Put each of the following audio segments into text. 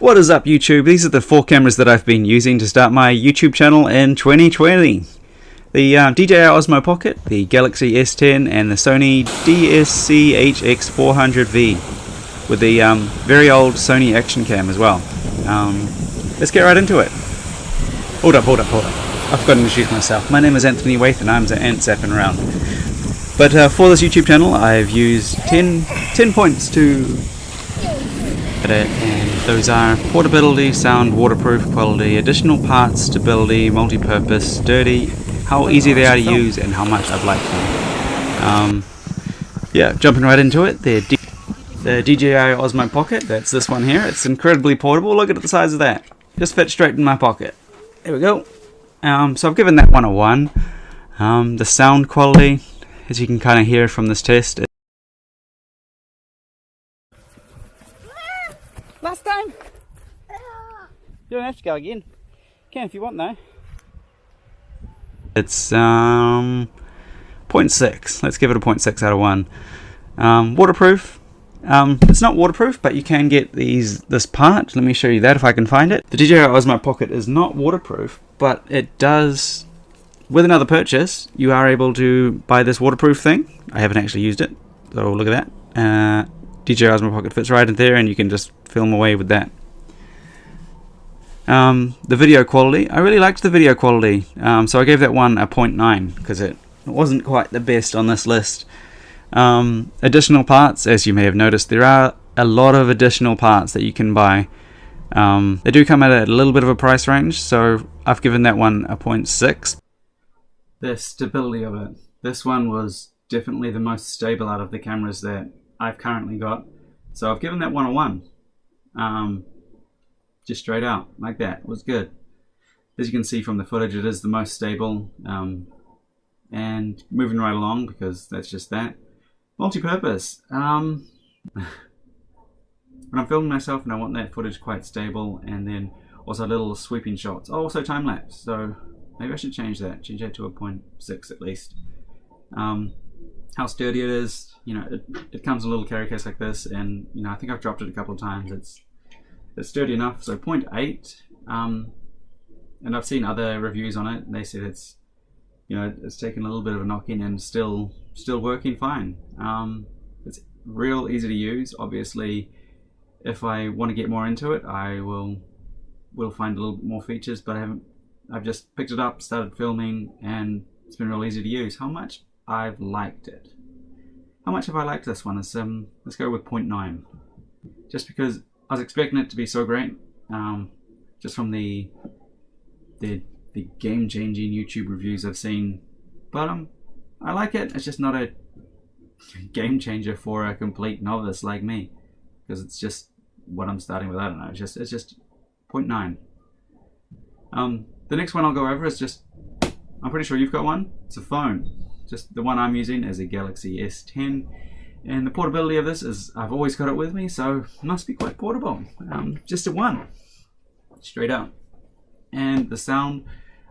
What is up, YouTube? These are the 4 cameras that I've been using to start my YouTube channel in 2020. The DJI Osmo Pocket, the Galaxy S10, and the Sony DSCHX400V with the very old Sony action cam as well. Let's get right into it. Hold up. I've forgotten to introduce myself. My name is Anthony Waith and I'm the ant zapping around. But for this YouTube channel I've used 10 points to it, and those are portability, sound, waterproof, quality, additional parts, stability, multi-purpose, sturdy, how easy they are to use, and how much I've liked them. Yeah, jumping right into it, the DJI Osmo Pocket, that's this one here. It's incredibly portable. Look at the size of that. Just fits straight in my pocket. There we go. So I've given that one a 1. The sound quality, as you can kind of hear from this test, last time. You don't have to go again. You can if you want though. It's 0.6. Let's give it a 0.6 out of 1. Waterproof. It's not waterproof, but you can get this part. Let me show you that if I can find it. The DJI Osmo Pocket is not waterproof, but it does. With another purchase, you are able to buy this waterproof thing. I haven't actually used it, so look at that. DJI Osmo Pocket fits right in there, and you can just film away with that. The video quality, I really liked the video quality, so I gave that one a 0.9 because it wasn't quite the best on this list. Additional parts, as you may have noticed, there are a lot of additional parts that you can buy. They do come at a little bit of a price range, so I've given that one a 0.6. The stability of it, this one was definitely the most stable out of the cameras that I've currently got, so I've given that one a 1. Just straight out like that. It was good. As you can see from the footage, it is the most stable, and moving right along because that's just that. Multi-purpose. When I'm filming myself and I want that footage quite stable, and then also little sweeping shots. Oh, also time lapse. So maybe I should change that. Change that to a 0.6 at least. How sturdy it is, you know, it comes in a little carry case like this, and you know, I think I've dropped it a couple of times. It's sturdy enough, so 0.8. And I've seen other reviews on it, and they said it's, you know, it's taken a little bit of a knock-in and still working fine. It's real easy to use. Obviously, if I want to get more into it, I will find a little bit more features, but I've just picked it up, started filming, and it's been real easy to use. How much I've liked it. How much have I liked this one? Let's go with 0.9. Just because I was expecting it to be so great, just from the game-changing YouTube reviews I've seen. But I like it. It's just not a game changer for a complete novice like me, because it's just what I'm starting with. I don't know. It's just 0.9. The next one I'll go over is just, I'm pretty sure you've got one. It's a phone. Just the one I'm using is a Galaxy S10, and the portability of this is I've always got it with me, so it must be quite portable. Just a 1, straight up. And the sound,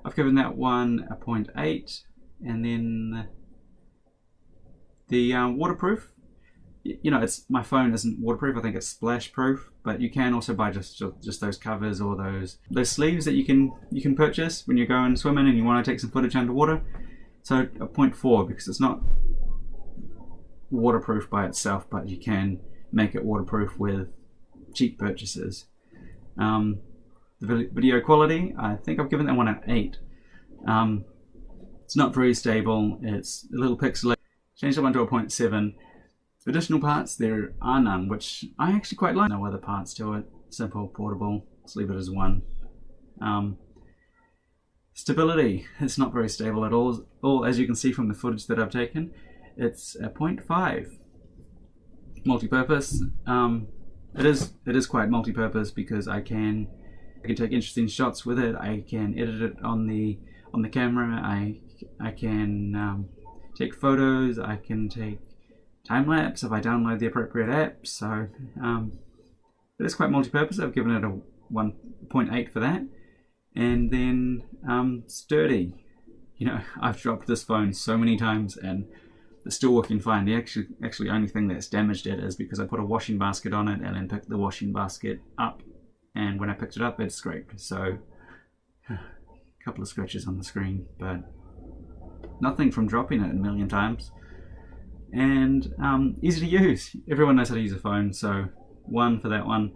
I've given that one a 0.8, and then the waterproof. You know, my phone isn't waterproof. I think it's splash proof, but you can also buy just those covers or those sleeves that you can purchase when you're going swimming and you want to take some footage underwater. So a 0.4, because it's not waterproof by itself, but you can make it waterproof with cheap purchases. The video quality, I think I've given that one an 8. It's not very stable. It's a little pixelated. Changed that one to a 0.7. Additional parts, there are none, which I actually quite like. No other parts to it. Simple, portable. Let's leave it as 1. Stability, it's not very stable at all. As you can see from the footage that I've taken, it's a 0.5. Multi-purpose, it is quite multi-purpose because I can take interesting shots with it. I can edit it on the camera. I can take photos. I can take time lapse if I download the appropriate apps. So it is quite multi-purpose. I've given it a 1.8 for that. And then sturdy. You know, I've dropped this phone so many times and it's still working fine. The actually only thing that's damaged it is because I put a washing basket on it and then picked the washing basket up and when I picked it up it scraped, so a couple of scratches on the screen, but nothing from dropping it a million times. And easy to use. Everyone knows how to use a phone, so 1 for that one.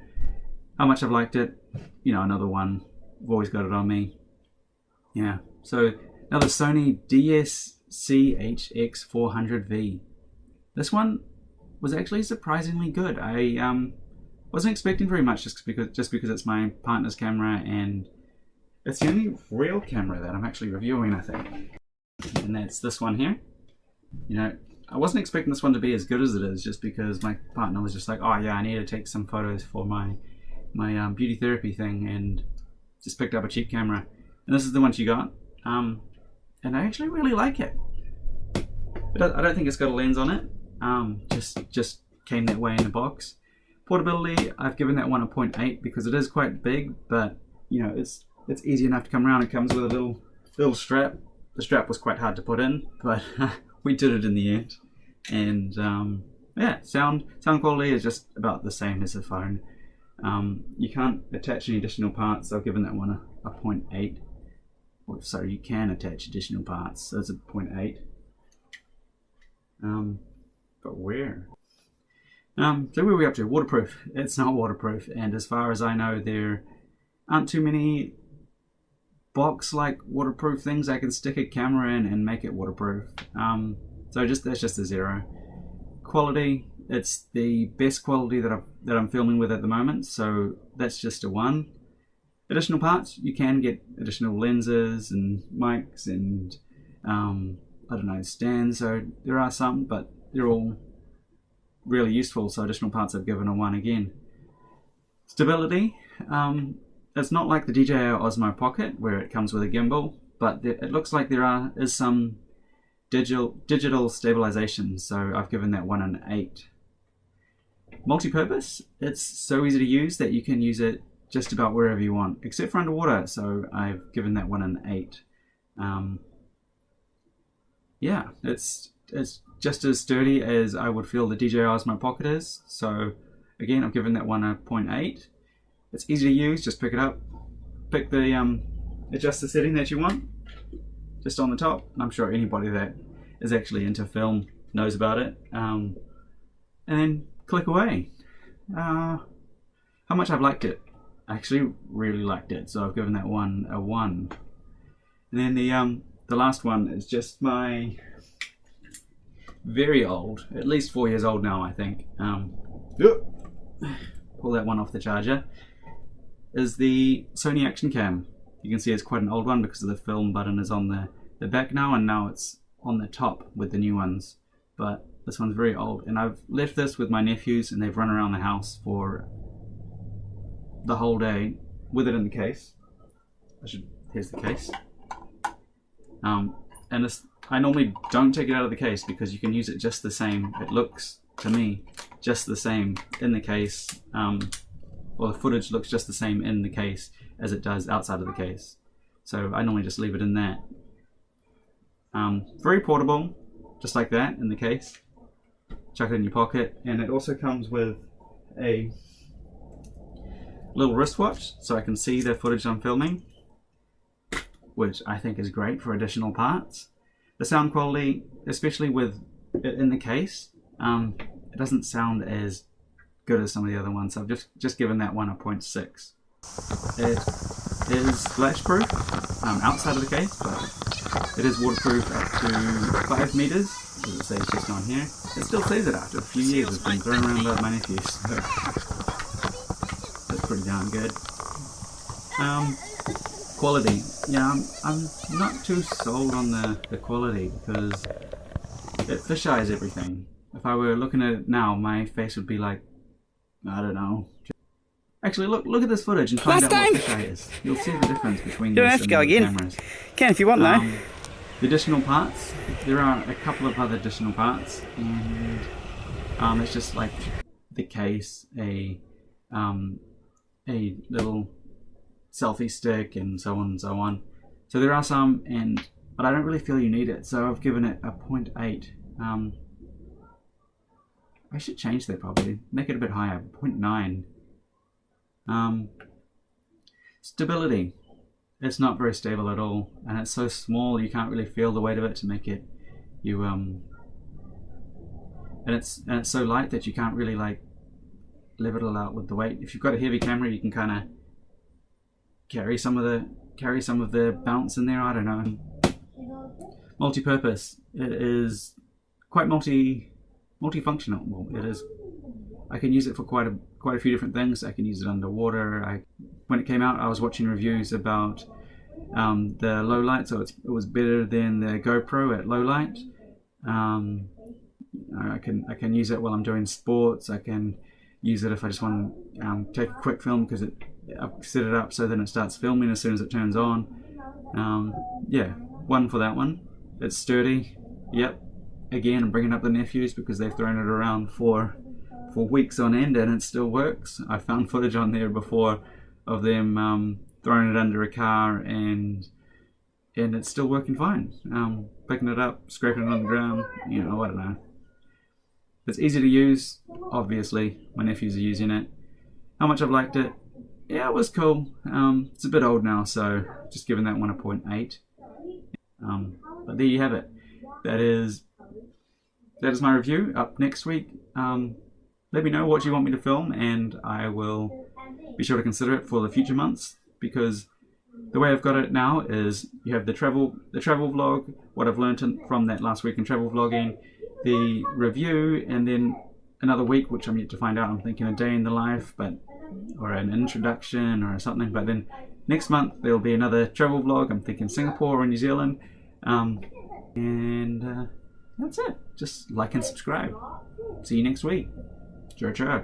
How much I've liked it, you know, another 1. I've always got it on me. Yeah, so now the Sony DSCHX400V. This one was actually surprisingly good. I wasn't expecting very much just because it's my partner's camera, and it's the only real camera that I'm actually reviewing, I think. And that's this one here. You know, I wasn't expecting this one to be as good as it is, just because my partner was just like, oh yeah, I need to take some photos for my beauty therapy thing, and just picked up a cheap camera. And this is the one she got. And I actually really like it. But I don't think it's got a lens on it. Just came that way in the box. Portability, I've given that one a 0.8 because it is quite big, but you know, it's easy enough to come around. It comes with a little strap. The strap was quite hard to put in, but we did it in the end. And yeah, sound quality is just about the same as the phone. You can't attach any additional parts, so I've given that one a 0.8. Oh, sorry, you can attach additional parts, so it's a 0.8. But where? So where are we up to? Waterproof. It's not waterproof, and as far as I know, there aren't too many box-like waterproof things I can stick a camera in and make it waterproof. So that's just a 0. Quality, it's the best quality that I'm filming with at the moment, so that's just a 1. Additional parts, you can get additional lenses and mics and I don't know, stands. So there are some, but they're all really useful. So additional parts I've given a 1 again. Stability, it's not like the DJI Osmo Pocket where it comes with a gimbal, but it looks like there is some digital stabilization, so I've given that one an 8. Multipurpose, it's so easy to use that you can use it just about wherever you want, except for underwater, so I've given that one an 8. Yeah, it's just as sturdy as I would feel the DJI Osmo Pocket is, so again I've given that one a 0.8. It's easy to use, just pick it up, pick the adjust the setting that you want, just on the top, and I'm sure anybody that is actually into film knows about it, and then click away. How much I've liked it? I actually really liked it, so I've given that one a 1. And then the last one is just my very old, at least 4 years old now I think, pull that one off the charger, is the Sony Action Cam. You can see it's quite an old one because of the film button is on the back now, and now it's on the top with the new ones. But this one's very old, and I've left this with my nephews, and they've run around the house for the whole day with it in the case. Here's the case. And I normally don't take it out of the case because you can use it just the same. It looks, to me, just the same in the case. Or the footage looks just the same in the case as it does outside of the case. So I normally just leave it in that. Very portable, just like that in the case. Chuck it in your pocket, and it also comes with a little wristwatch so I can see the footage I'm filming, which I think is great for additional parts. The sound quality, especially with it in the case, it doesn't sound as good as some of the other ones, so I've just given that one a 0.6. It is splash proof outside of the case, but it is waterproof up to 5 meters. As it says just on here, it still says it after a few years. It's been thrown around by my nephews, so that's pretty darn good. Quality, yeah, I'm not too sold on the quality because it fisheyes everything. If I were looking at it now, my face would be like, I don't know. Actually, look at this footage and find out what fisheye is. You'll see the difference between these and the cameras. Can if you want though. The additional parts, there are a couple of other additional parts, and it's just like the case, a little selfie stick, and so on and so on. So there are some, but I don't really feel you need it, so I've given it a 0.8. I should change that probably, make it a bit higher, 0.9. Stability. It's not very stable at all, and it's so small you can't really feel the weight of it to make it and it's so light that you can't really like live it all out with the weight. If you've got a heavy camera, you can kind of carry some of the bounce in there. I don't know. Multipurpose. It is quite multifunctional. Well, it is. I can use it for quite a few different things. I can use it underwater. When it came out, I was watching reviews about the low light, so it was better than the GoPro at low light. I can use it while I'm doing sports. I can use it if I just want to take a quick film, because I've set it up so then it starts filming as soon as it turns on. Yeah, one for that one. It's sturdy. Yep. Again, I'm bringing up the nephews because they've thrown it around for weeks on end and it still works. I found footage on there before of them throwing it under a car and it's still working fine. Picking it up, scraping it on the ground, you know, I don't know. It's easy to use, obviously. My nephews are using it. How much I've liked it? Yeah, it was cool. It's a bit old now, so just giving that one a 0.8. But there you have it. That is my review. Up next week. Let me know what you want me to film, and I will be sure to consider it for the future months, because the way I've got it now is you have the travel vlog, what I've learned from that last week in travel vlogging, the review, and then another week, which I'm yet to find out. I'm thinking a day in the life, or an introduction or something. But then next month there'll be another travel vlog. I'm thinking Singapore or New Zealand, and that's it. Just like and subscribe. See you next week. Ciao, ciao.